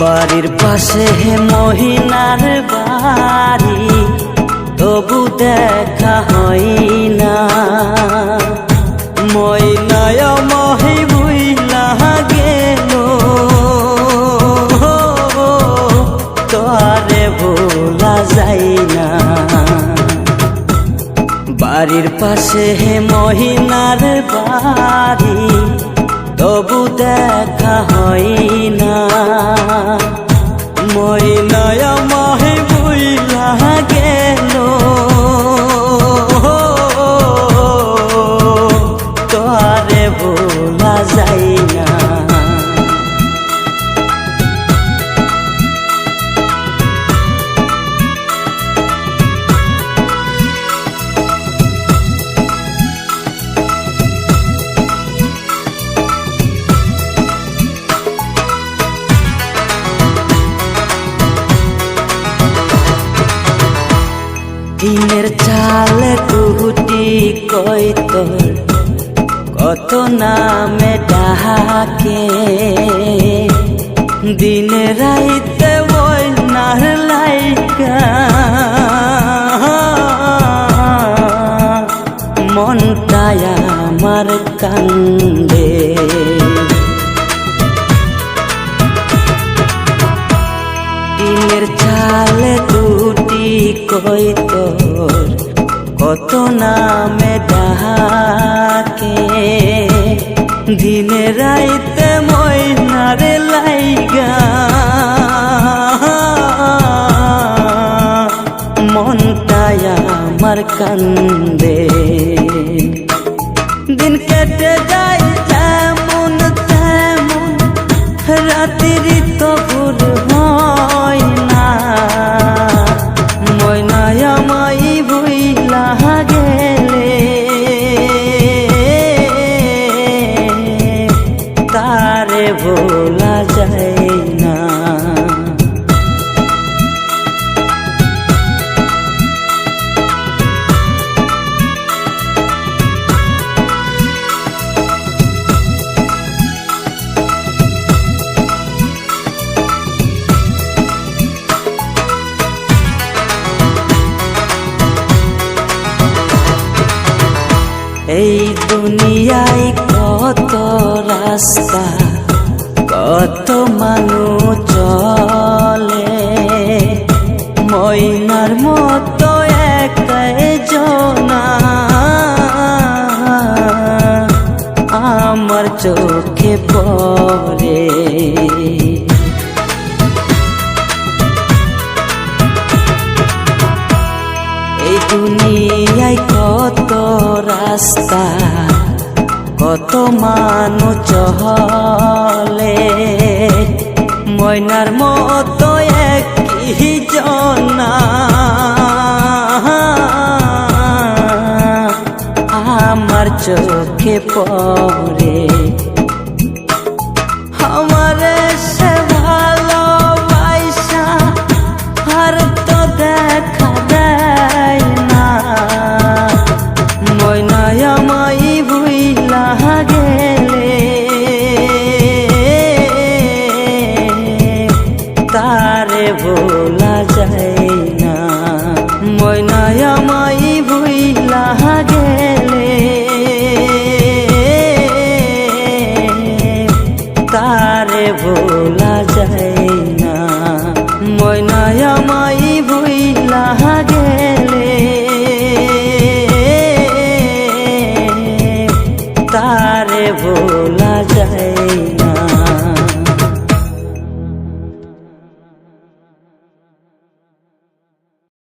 বাড়ির পাশে মহিনার বাড়ি, তবু দেখা হয় না। ময়নায় মহি বুইলা গেল, তোরে ভোলা যায় না। বাড়ির পাশে মহিনার বাড়ি, তবু দেখা হয় না। ময়নায় মহি বুইলা গেল, তোরে ভোলা যায় না। দিনের চাল কুটি কই তোর কত নামে ডাকে, দিনে রাইতে ওই নার লাইকা মনটায় আমার কান্দে। দিনের চাল কুটি কই তোর কত নামে ডাকে, দিনে রাইতে ময়নারে লাইগা মনটায় আমার কান্দে। দিন কেটে যায় যেমন তেমন, রাত্রি তো ভোর হয় না। ময়নায় মাই ভুইলা গেলে, তারে ভোলা যায় না। এই দুনিয়ায় কত রাস্তা, কত মানুষ চলে, ময়নার মতো একাই জনা আমার চোখে পড়ে। এই দুনিয়ায় কত রাস্তা, কত মানুষ চলে, ময়নার মতো একই জনা আমার চোখে পড়ে। আমার সে ভালোবাসা আর তো দেখা দেয় না। ময়নায় মাই ভুইলা গেলে, তারে ভোলা যায় না। ময়নায় মাই ভুইলা গেলে, তারে ভোলা যায় না। ময়নায় মাই ভুইলা গেলে, তারে ভোলা যায়